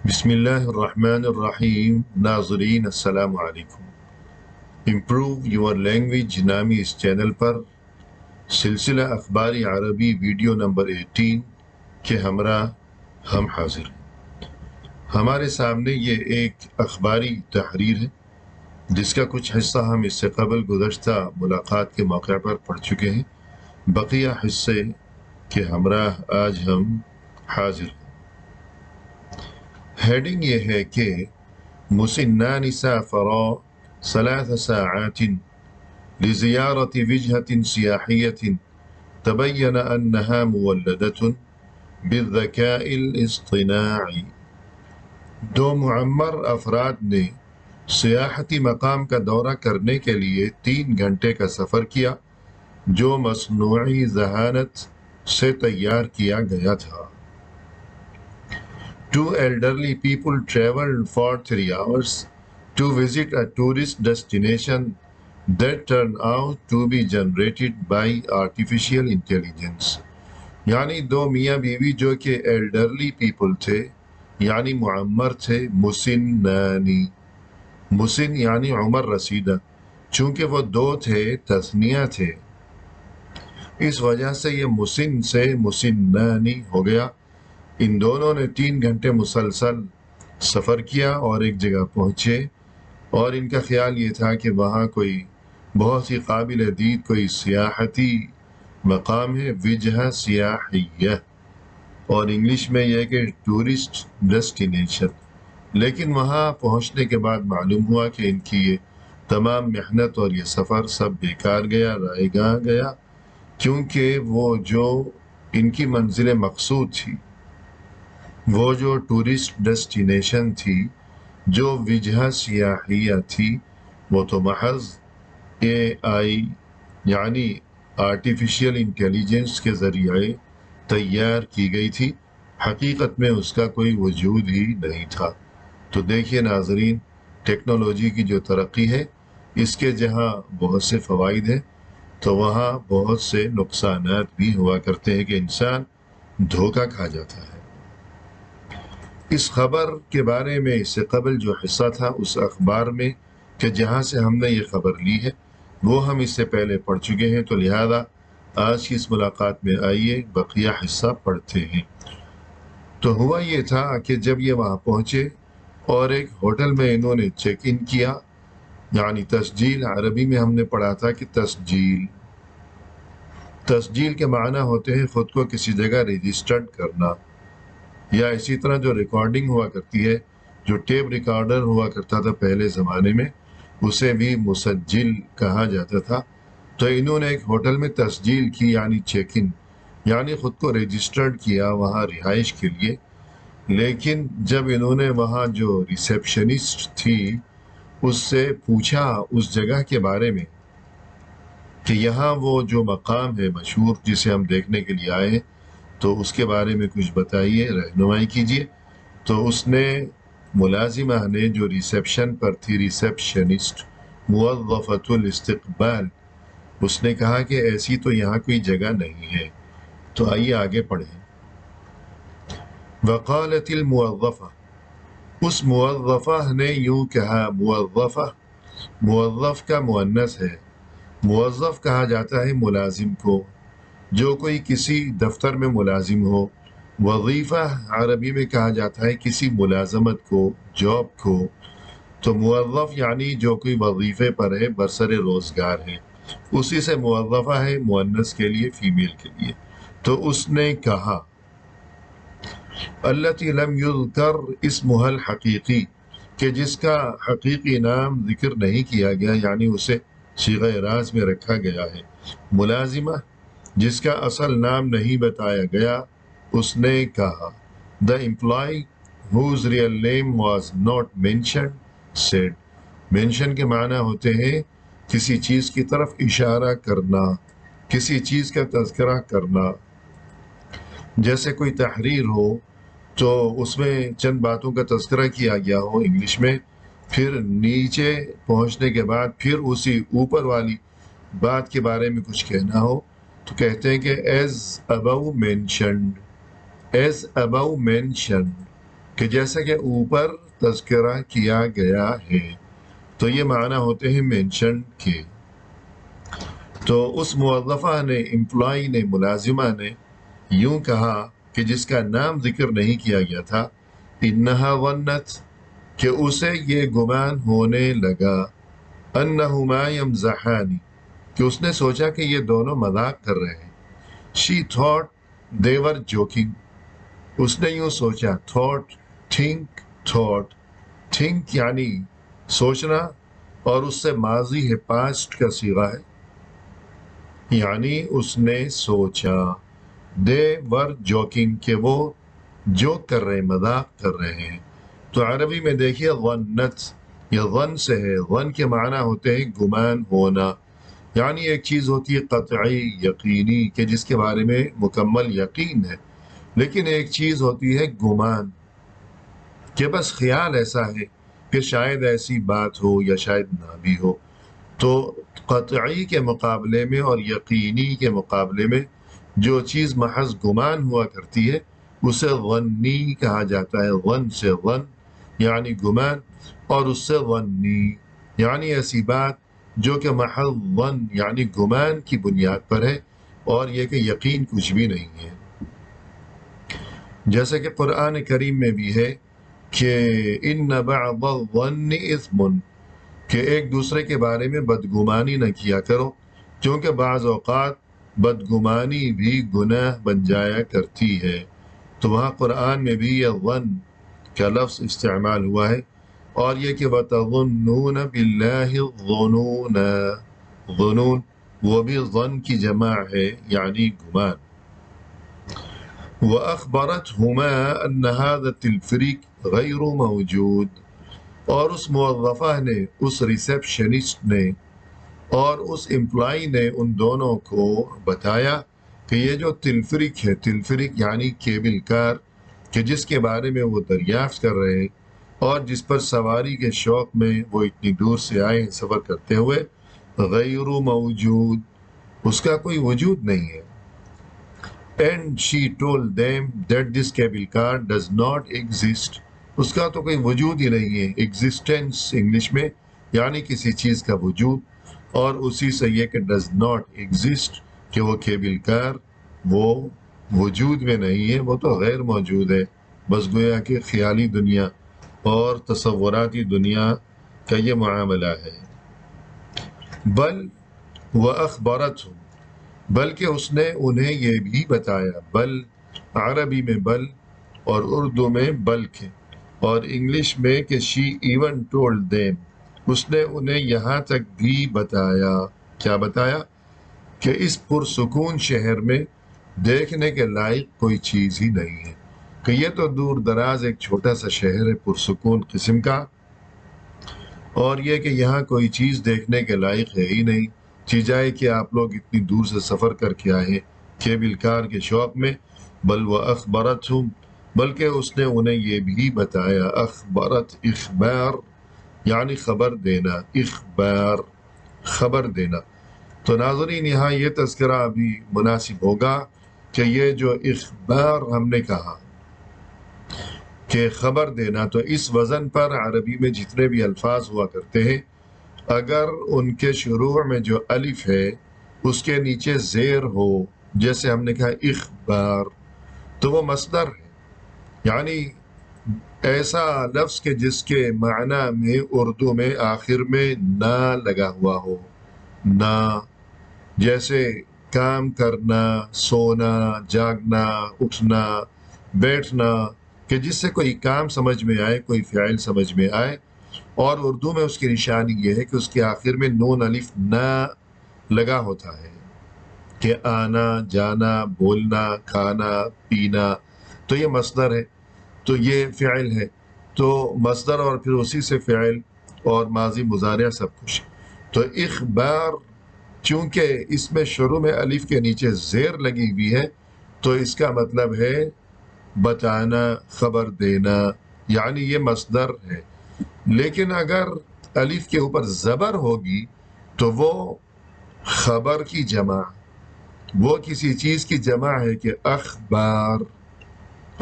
بسم اللہ الرحمن الرحیم. ناظرین السلام علیکم. امپروو یور لینگویج نامی اس چینل پر سلسلہ اخباری عربی ویڈیو نمبر 18 کے ہمراہ ہم حاضر ہیں. ہمارے سامنے یہ ایک اخباری تحریر ہے جس کا کچھ حصہ ہم اس سے قبل گزشتہ ملاقات کے موقع پر پڑھ چکے ہیں. بقیہ حصے کے ہمراہ آج ہم حاضر ہیں. ہیڈنگ یہ ہے کہ مسنان سافرا 3 ساعات لزيارة وجهة سياحية تبين أنها مولدة بالذكاء الاصطناعي. دو معمر افراد نے سیاحتی مقام کا دورہ کرنے کے لیے 3 گھنٹے کا سفر کیا جو مصنوعی ذہانت سے تیار کیا گیا تھا. 2 elderly people traveled for 3 hours to visit a tourist destination that turned out to be generated by artificial intelligence. یعنی 2 میاں بیوی جو کہ ایلڈرلی پیپل تھے یعنی معمر تھے، مسنانی، مسن یعنی عمر رسیدہ، چونکہ وہ 2 تھے تثنیہ تھے اس وجہ سے یہ مسن سے مسنانی ہو گیا. ان دونوں نے 3 گھنٹے مسلسل سفر کیا اور ایک جگہ پہنچے اور ان کا خیال یہ تھا کہ وہاں کوئی بہت ہی قابل دید کوئی سیاحتی مقام ہے، وجہ سیاحیہ، اور انگلش میں یہ کہ ٹورسٹ ڈیسٹینیشن. لیکن وہاں پہنچنے کے بعد معلوم ہوا کہ ان کی یہ تمام محنت اور یہ سفر سب بیکار گیا، رائے گاہ گیا، کیونکہ وہ جو ان کی منزل مقصود تھی، وہ جو ٹورسٹ ڈیسٹینیشن تھی، جو وجہ سیاحیہ تھی، وہ تو محض AI یعنی آرٹیفیشیل انٹیلیجنس کے ذریعے تیار کی گئی تھی. حقیقت میں اس کا کوئی وجود ہی نہیں تھا. تو دیکھیے ناظرین، ٹیکنالوجی کی جو ترقی ہے اس کے جہاں بہت سے فوائد ہیں تو وہاں بہت سے نقصانات بھی ہوا کرتے ہیں کہ انسان دھوکہ کھا جاتا ہے. اس خبر کے بارے میں اس سے قبل جو حصہ تھا اس اخبار میں کہ جہاں سے ہم نے یہ خبر لی ہے وہ ہم اس سے پہلے پڑھ چکے ہیں، تو لہذا آج کی اس ملاقات میں آئیے بقیہ حصہ پڑھتے ہیں. تو ہوا یہ تھا کہ جب یہ وہاں پہنچے اور ایک ہوٹل میں انہوں نے چیک ان کیا، یعنی تسجیل، عربی میں ہم نے پڑھا تھا کہ تسجیل کے معنی ہوتے ہیں خود کو کسی جگہ رجسٹرڈ کرنا، یا اسی طرح جو ریکارڈنگ ہوا کرتی ہے، جو ٹیپ ریکارڈر ہوا کرتا تھا پہلے زمانے میں، اسے بھی مسجل کہا جاتا تھا. تو انہوں نے ایک ہوٹل میں تسجیل کی یعنی چیک ان، یعنی خود کو رجسٹرڈ کیا وہاں رہائش کے لیے. لیکن جب انہوں نے وہاں جو ریسیپشنسٹ تھی اس سے پوچھا اس جگہ کے بارے میں کہ یہاں وہ جو مقام ہے مشہور جسے ہم دیکھنے کے لیے آئے ہیں تو اس کے بارے میں کچھ بتائیے، رہنمائی کیجیے. تو اس نے ملازمہ نے جو ریسیپشن پر تھی، ریسیپشنسٹ، موظفۃ الاستقبال، اس نے کہا کہ ایسی تو یہاں کوئی جگہ نہیں ہے. تو آئیے آگے پڑھیں. وقالت الموظفہ، اس موظفہ نے یوں کہا، موظف کا مؤنث ہے، موظف کہا جاتا ہے ملازم کو جو کوئی کسی دفتر میں ملازم ہو. وظیفہ عربی میں کہا جاتا ہے کسی ملازمت کو، جاب کو. تو موظف یعنی جو کوئی وظیفے پر ہے، برسر روزگار ہے، اسی سے موظفہ ہے مؤنث کے لیے، فیمیل کے لیے. تو اس نے کہا التی لم یذکر اسمها الحقیقی، کہ جس کا حقیقی نام ذکر نہیں کیا گیا، یعنی اسے صیغہ راز میں رکھا گیا ہے. ملازمہ جس کا اصل نام نہیں بتایا گیا، اس نے کہا the employee whose real name was not mentioned said. mention کے معنی ہوتے ہیں کسی چیز کی طرف اشارہ کرنا، کسی چیز کا تذکرہ کرنا. جیسے کوئی تحریر ہو تو اس میں چند باتوں کا تذکرہ کیا گیا ہو انگلش میں، پھر نیچے پہنچنے کے بعد پھر اسی اوپر والی بات کے بارے میں کچھ کہنا ہو تو کہتے ہیں کہ ایز ابو مینشنڈ. کہ جیسا کہ اوپر تذکرہ کیا گیا ہے، تو یہ معنی ہوتے ہیں مینشن کے۔ تو اس موظفہ نے، امپلائی نے، ملازمہ نے یوں کہا کہ جس کا نام ذکر نہیں کیا گیا تھا، انہا ظنت، کہ اسے یہ گمان ہونے لگا، انہما یمزحانی، کہ اس نے سوچا کہ یہ دونوں مذاق کر رہے ہیں۔ She thought they were joking، اس نے یوں سوچا، thought، think یعنی سوچنا، اور اس سے ماضی ہے، پاسٹ کا صیغہ ہے، یعنی اس نے سوچا۔ they were joking، کہ وہ جوک کر رہے ہیں، مذاق کر رہے ہیں۔ تو عربی میں دیکھیے ظنت، یہ ظن سے ہے، ظن کے معنی ہوتے ہیں گمان ہونا، یعنی ایک چیز ہوتی ہے قطعی، یقینی، کہ جس کے بارے میں مکمل یقین ہے، لیکن ایک چیز ہوتی ہے گمان، کہ بس خیال ایسا ہے کہ شاید ایسی بات ہو یا شاید نہ بھی ہو۔ تو قطعی کے مقابلے میں اور یقینی کے مقابلے میں جو چیز محض گمان ہوا کرتی ہے اسے ظنی کہا جاتا ہے۔ ظن سے ظن یعنی گمان، اور اس سے ظنی یعنی ایسی بات جو کہ محض ظن یعنی گمان کی بنیاد پر ہے، اور یہ کہ یقین کچھ بھی نہیں ہے۔ جیسا کہ قرآن کریم میں بھی ہے کہ ان بعض الظن اثم، کہ ایک دوسرے کے بارے میں بدگمانی نہ کیا کرو، کیونکہ بعض اوقات بدگمانی بھی گناہ بن جایا کرتی ہے۔ تو وہاں قرآن میں بھی یہ ظن کا لفظ استعمال ہوا ہے، اور یہ کہ وَتَظُنُّونَ بِاللَّهِ الظُّنُونَ، ظنون وہ بھی ظن کی جمع ہے یعنی گمان۔ وَأَخْبَرَتْهُمَا أَنَّ هَذَا التِّلْفِرِيقَ غَيْرُ مَوْجُودٍ، اور اس موظفہ نے، اس ریسیپشنسٹ نے اور اس امپلائی نے ان دونوں کو بتایا کہ یہ جو تلفرک ہے، تلفرک یعنی کیبل کار، کہ جس کے بارے میں وہ دریافت کر رہے ہیں اور جس پر سواری کے شوق میں وہ اتنی دور سے آئے ہیں سفر کرتے ہوئے، غیر موجود، اس کا کوئی وجود نہیں ہے۔ And she told them that this cable car does not exist، اس کا تو کوئی وجود ہی نہیں ہے، ایگزسٹنس انگلش میں یعنی کسی چیز کا وجود، اور اسی سے یہ کہ ڈز ناٹ ایگزسٹ، کہ وہ کیبل کار وہ وجود میں نہیں ہے، وہ تو غیر موجود ہے، بس گویا کہ خیالی دنیا اور تصوراتی دنیا کا یہ معاملہ ہے۔ بل وَأَخْبَرَتْهُمْ، بلکہ اس نے انہیں یہ بھی بتایا، بل عربی میں بل اور اردو میں بلکہ، اور انگلش میں کہ شی ایون ٹولڈ دیم، اس نے انہیں یہاں تک بھی بتایا، کیا بتایا؟ کہ اس پرسکون شہر میں دیکھنے کے لائق کوئی چیز ہی نہیں ہے، کہ یہ تو دور دراز ایک چھوٹا سا شہر ہے پرسکون قسم کا، اور یہ کہ یہاں کوئی چیز دیکھنے کے لائق ہے ہی نہیں، چیزائے کہ آپ لوگ اتنی دور سے سفر کر کے آئے ہیں کیبل کار کے شوق میں۔ بل وَأَخْبَرَتْهُمْ، بلکہ اس نے انہیں یہ بھی بتایا، اخبرت اخبار یعنی خبر دینا، اخبار خبر دینا۔ تو ناظرین یہاں یہ تذکرہ ابھی مناسب ہوگا کہ یہ جو اخبار ہم نے کہا کہ خبر دینا، تو اس وزن پر عربی میں جتنے بھی الفاظ ہوا کرتے ہیں، اگر ان کے شروع میں جو الف ہے اس کے نیچے زیر ہو، جیسے ہم نے کہا اخبار، تو وہ مصدر ہے، یعنی ایسا لفظ کہ جس کے معنی میں اردو میں آخر میں نہ لگا ہوا ہو، نہ، جیسے کام کرنا، سونا، جاگنا، اٹھنا، بیٹھنا، کہ جس سے کوئی کام سمجھ میں آئے، کوئی فعل سمجھ میں آئے، اور اردو میں اس کی نشانی یہ ہے کہ اس کے آخر میں نون الف نہ لگا ہوتا ہے، کہ آنا، جانا، بولنا، کھانا، پینا، تو یہ مصدر ہے، تو یہ فعل ہے، تو مصدر اور پھر اسی سے فعل اور ماضی مضارع سب کچھ۔ تو اخبار چونکہ اس میں شروع میں الف کے نیچے زیر لگی ہوئی ہے، تو اس کا مطلب ہے بتانا، خبر دینا، یعنی یہ مصدر ہے۔ لیکن اگر الف کے اوپر زبر ہوگی تو وہ خبر کی جمع، وہ کسی چیز کی جمع ہے، کہ اخبار،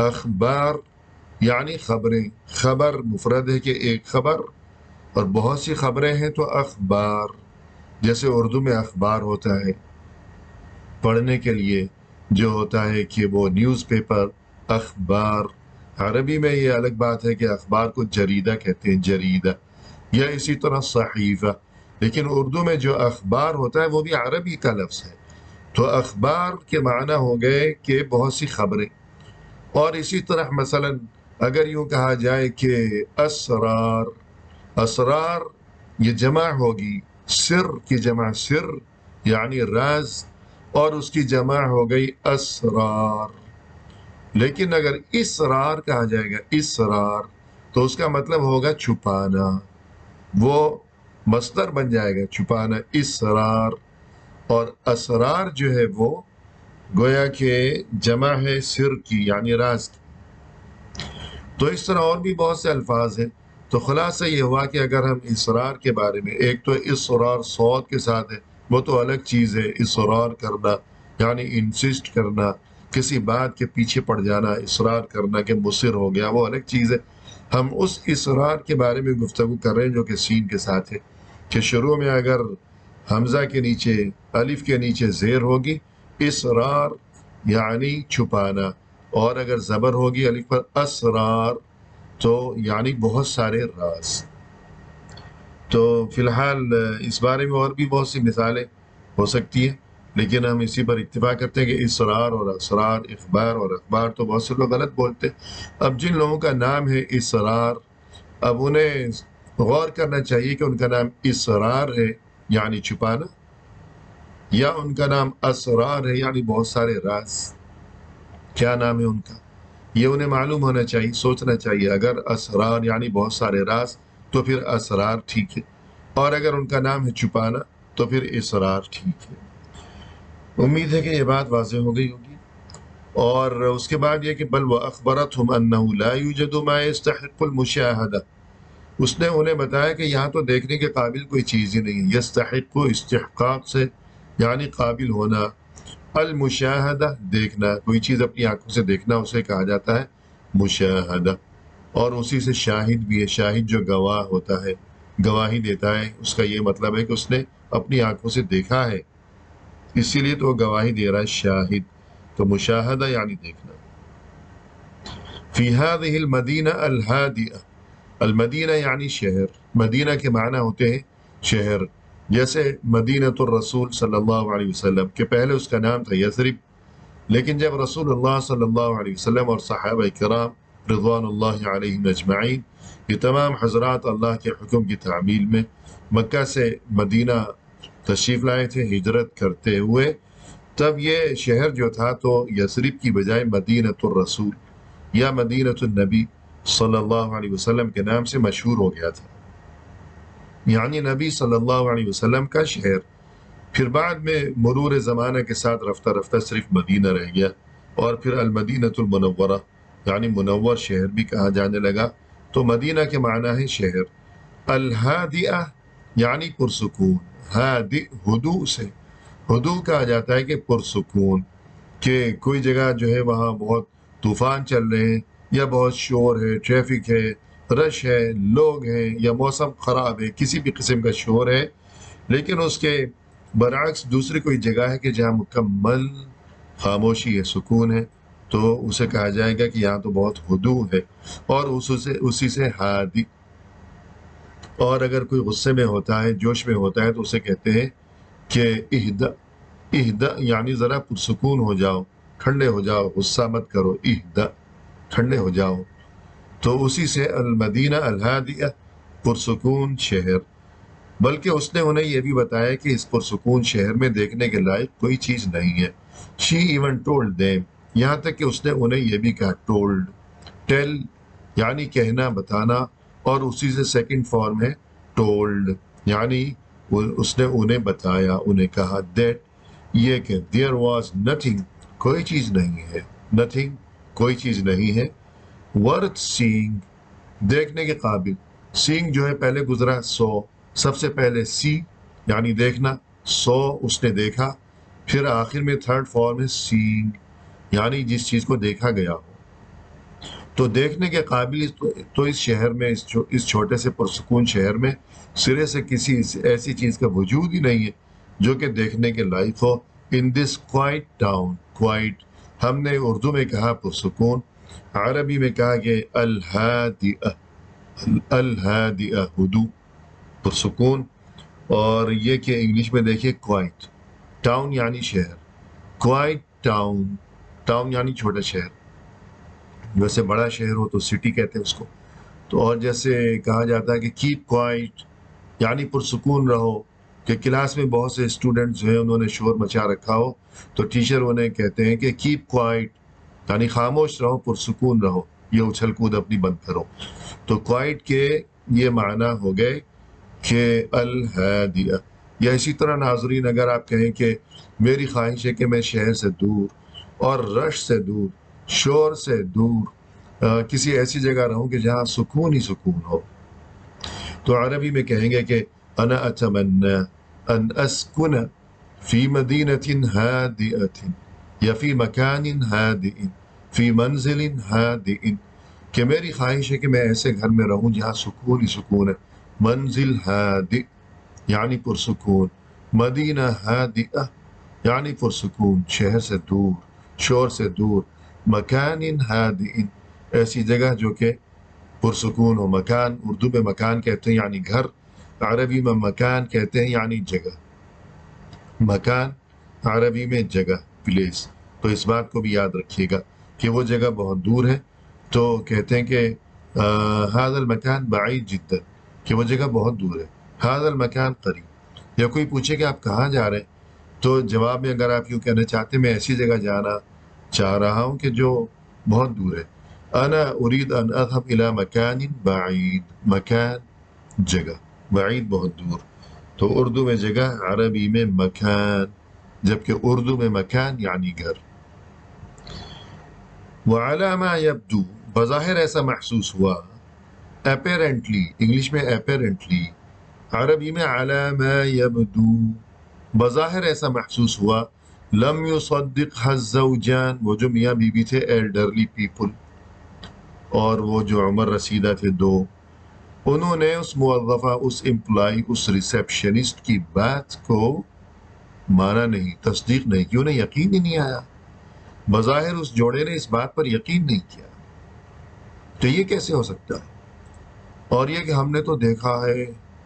اخبار یعنی خبریں، خبر مفرد ہے کہ ایک خبر، اور بہت سی خبریں ہیں تو اخبار، جیسے اردو میں اخبار ہوتا ہے پڑھنے کے لیے، جو ہوتا ہے کہ وہ نیوز پیپر، اخبار۔ عربی میں یہ الگ بات ہے کہ اخبار کو جریدہ کہتے ہیں، جریدہ، یا اسی طرح صحیفہ، لیکن اردو میں جو اخبار ہوتا ہے وہ بھی عربی کا لفظ ہے۔ تو اخبار کے معنی ہو گئے کہ بہت سی خبریں، اور اسی طرح مثلا اگر یوں کہا جائے کہ اسرار، اسرار یہ جمع ہوگی، سر کی جمع سر یعنی راز، اور اس کی جمع ہو گئی اسرار۔ لیکن اگر اسرار کہا جائے گا، اسرار، تو اس کا مطلب ہوگا چھپانا، وہ مصدر بن جائے گا چھپانا، اسرار۔ اور اسرار جو ہے وہ گویا کہ جمع ہے سر کی یعنی راز کی۔ تو اس طرح اور بھی بہت سے الفاظ ہیں۔ تو خلاصہ یہ ہوا کہ اگر ہم اسرار کے بارے میں، ایک تو اسرار صوت کے ساتھ ہے، وہ تو الگ چیز ہے، اسرار کرنا یعنی انسسٹ کرنا، کسی بات کے پیچھے پڑ جانا، اصرار کرنا کہ مصر ہو گیا، وہ الگ چیز ہے۔ ہم اس اسرار کے بارے میں گفتگو کر رہے ہیں جو کہ سین کے ساتھ ہے، کہ شروع میں اگر حمزہ کے نیچے، الف کے نیچے زیر ہوگی، اسرار یعنی چھپانا، اور اگر زبر ہوگی الف پر اسرار تو یعنی بہت سارے راز۔ تو فی الحال اس بارے میں اور بھی بہت سی مثالیں ہو سکتی ہیں، لیکن ہم اسی پر اتفاق کرتے ہیں کہ اسرار اور اسرار، اخبار اور اخبار تو بہت سے لوگ غلط بولتے ہیں۔ اب جن لوگوں کا نام ہے اسرار، اب انہیں غور کرنا چاہیے کہ ان کا نام اسرار ہے یعنی چھپانا، یا ان کا نام اسرار ہے یعنی بہت سارے راز۔ کیا نام ہے ان کا یہ انہیں معلوم ہونا چاہیے، سوچنا چاہیے۔ اگر اسرار یعنی بہت سارے راز تو پھر اسرار ٹھیک ہے، اور اگر ان کا نام ہے چھپانا تو پھر اسرار ٹھیک ہے۔ امید ہے کہ یہ بات واضح ہو گئی ہوگی۔ اور اس کے بعد یہ کہ بل وَأَخْبَرَتْهُمْ أَنَّهُ لَا يُوجَدُ مَا يَسْتَحِقُّ الْمُشَاهَدَةَ، اس نے انہیں بتایا کہ یہاں تو دیکھنے کے قابل کوئی چیز ہی نہیں ہے۔ یستحق استحقاق سے یعنی قابل ہونا، المشاہدہ دیکھنا، کوئی چیز اپنی آنکھوں سے دیکھنا اسے کہا جاتا ہے مشاہدہ، اور اسی سے شاہد بھی ہے، شاہد جو گواہ ہوتا ہے، گواہی دیتا ہے، اس کا یہ مطلب ہے کہ اس نے اپنی آنکھوں سے دیکھا ہے، اسی لیے تو وہ گواہی دے رہا ہے، شاہد۔ تو مشاہدہ یعنی دیکھنا۔ فی هذه المدینہ الہادیہ، المدینہ یعنی شہر، مدینہ کے معنی ہوتے ہیں شہر، جیسے مدینۃ الرسول صلی اللہ علیہ وسلم، کہ پہلے اس کا نام تھا یثرب، لیکن جب رسول اللہ صلی اللہ علیہ وسلم اور صحابہ کرام رضوان اللہ علیہم اجمعین، یہ تمام حضرات اللہ کے حکم کی تعمیل میں مکہ سے مدینہ تشریف لائے تھے ہجرت کرتے ہوئے، تب یہ شہر جو تھا تو یثرب کی بجائے مدینۃ الرسول یا مدینۃ النبی صلی اللہ علیہ وسلم کے نام سے مشہور ہو گیا تھا، یعنی نبی صلی اللہ علیہ وسلم کا شہر۔ پھر بعد میں مرور زمانہ کے ساتھ رفتہ رفتہ صرف مدینہ رہ گیا، اور پھر المدینۃ المنورہ یعنی منور شہر بھی کہا جانے لگا۔ تو مدینہ کے معنی ہے شہر۔ الہادیہ یعنی پرسکون، ہادی ہدوء سے، ہدوء کہا جاتا ہے کہ پرسکون، کہ کوئی جگہ جو ہے وہاں بہت طوفان چل رہے ہیں، یا بہت شور ہے، ٹریفک ہے، رش ہے، لوگ ہیں، یا موسم خراب ہے، کسی بھی قسم کا شور ہے، لیکن اس کے برعکس دوسری کوئی جگہ ہے کہ جہاں مکمل خاموشی ہے، سکون ہے، تو اسے کہا جائے گا کہ یہاں تو بہت ہدوء ہے، اور اسی سے ہادی۔ اور اگر کوئی غصے میں ہوتا ہے، جوش میں ہوتا ہے، تو اسے کہتے ہیں کہ اہدا، اہدا یعنی ذرا پرسکون ہو جاؤ، ٹھنڈے ہو جاؤ، غصہ مت کرو، اہدا ٹھنڈے ہو جاؤ۔ تو اسی سے المدینہ الہادیہ، پرسکون شہر۔ بلکہ اس نے انہیں یہ بھی بتایا کہ اس پرسکون شہر میں دیکھنے کے لائق کوئی چیز نہیں ہے۔ شی ایون ٹولڈ دیم، یہاں تک کہ اس نے انہیں یہ بھی کہا، ٹولڈ، ٹیل یعنی کہنا، بتانا، اور اسی سے سیکنڈ فارم ہے ٹولڈ، یعنی اس نے انہیں بتایا، انہیں کہا، دیٹ یہ کہ دیر واز نتھنگ، کوئی چیز نہیں ہے، نتھنگ کوئی چیز نہیں ہے، ورتھ سینگ دیکھنے کے قابل، سینگ جو ہے پہلے گزرا سو، سب سے پہلے سی یعنی دیکھنا، سو اس نے دیکھا، پھر آخر میں تھرڈ فارم ہے سینگ یعنی جس چیز کو دیکھا گیا ہو۔ تو دیکھنے کے قابل تو اس شہر میں اس چھوٹے سے پرسکون شہر میں سرے سے کسی ایسی چیز کا وجود ہی نہیں ہے جو کہ دیکھنے کے لائق ہو. ان دس کوائٹ ٹاؤن، کوائٹ ہم نے اردو میں کہا پرسکون، عربی میں کہا کہ الہادئہ، الہادئہ ہدوء، پرسکون. اور یہ کہ انگلش میں دیکھیے کوائٹ، ٹاؤن یعنی شہر، کوائٹ ٹاؤن، ٹاؤن یعنی چھوٹا شہر. ویسے بڑا شہر ہو تو سٹی کہتے ہیں اس کو. تو اور جیسے کہا جاتا ہے کہ کیپ کوائٹ یعنی پرسکون رہو، کہ کلاس میں بہت سے اسٹوڈنٹس ہیں انہوں نے شور مچا رکھا ہو تو ٹیچر انہیں کہتے ہیں کہ کیپ کوائٹ یعنی خاموش رہو، پرسکون رہو، یہ اچھل کود اپنی بند کرو. تو کوائٹ کے یہ معنی ہو گئے کہ الہادیہ. یا اسی طرح ناظرین اگر آپ کہیں کہ میری خواہش ہے کہ میں شہر سے دور اور رش سے دور، شور سے دور کسی ایسی جگہ رہوں کہ جہاں سکون ہی سکون ہو، تو عربی میں کہیں گے کہ انا اتمنى ان اسکن فی مدینة ہادئة یا فی مکان ہادئ فی منزل ہادئ، کہ میری خواہش ہے کہ میں ایسے گھر میں رہوں جہاں سکون ہی سکون ہے. منزل ہادئ یعنی پرسکون، مدینہ ہادئہ یعنی پرسکون، شہر سے دور، شور سے دور، مکان ہادئ ایسی جگہ جو کہ پرسکون ہو. مکان اردو میں مکان کہتے ہیں یعنی گھر، عربی میں مکان کہتے ہیں یعنی جگہ. مکان عربی میں جگہ، پلیس. تو اس بات کو بھی یاد رکھیے گا کہ وہ جگہ بہت دور ہے تو کہتے ہیں کہ هذا المکان بعید جدا، کہ وہ جگہ بہت دور ہے. هذا المکان قریب. یا کوئی پوچھے کہ آپ کہاں جا رہے ہیں تو جواب میں اگر آپ یوں کہنا چاہتے ہیں میں ایسی جگہ جانا چاہ رہا ہوں کہ جو بہت دور ہے، انا اريد ان اذهب الى مکان بعید، مکان جگہ، بعید بہت دور. تو اردو میں جگہ، عربی میں مکان، جبکہ اردو میں مکان یعنی گھر. وعلی ما یبدو بظاہر ایسا محسوس ہوا، اپیرنٹلی انگلش میں اپیرنٹلی، عربی میں علی ما یبدو بظاہر ایسا محسوس ہوا. لم یصدقها الزوجان، وہ جو میاں بیوی تھے، ایلڈرلی پیپل، اور وہ جو عمر رسیدہ تھے دو، انہوں نے اس موظفہ، اس امپلائی، اس ریسیپشنسٹ کی بات کو مانا نہیں، تصدیق نہیں کی، انہیں یقین ہی نہیں آیا. بظاہر اس جوڑے نے اس بات پر یقین نہیں کیا. تو یہ کیسے ہو سکتا ہے؟ اور یہ کہ ہم نے تو دیکھا ہے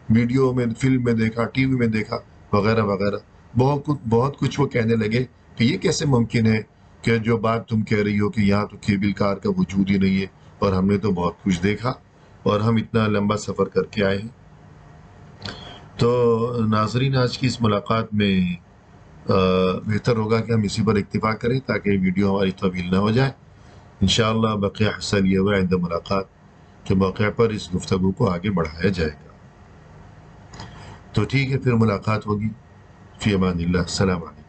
ویڈیو میں، فلم میں دیکھا، ٹی وی میں دیکھا، وغیرہ وغیرہ، بہت کچھ وہ کہنے لگے کہ یہ کیسے ممکن ہے کہ جو بات تم کہہ رہی ہو کہ یہاں تو کیبل کار کا وجود ہی نہیں ہے، اور ہم نے تو بہت کچھ دیکھا اور ہم اتنا لمبا سفر کر کے آئے ہیں. تو ناظرین آج کی اس ملاقات میں بہتر ہوگا کہ ہم اسی پر اکتفا کریں تاکہ ویڈیو ہماری طویل نہ ہو جائے. انشاءاللہ بقیہ حصہ لیے ہوئے عند ملاقات کے موقع پر اس گفتگو کو آگے بڑھایا جائے گا. تو ٹھیک ہے، پھر ملاقات ہوگی. فی امان اللہ، السلام علیکم.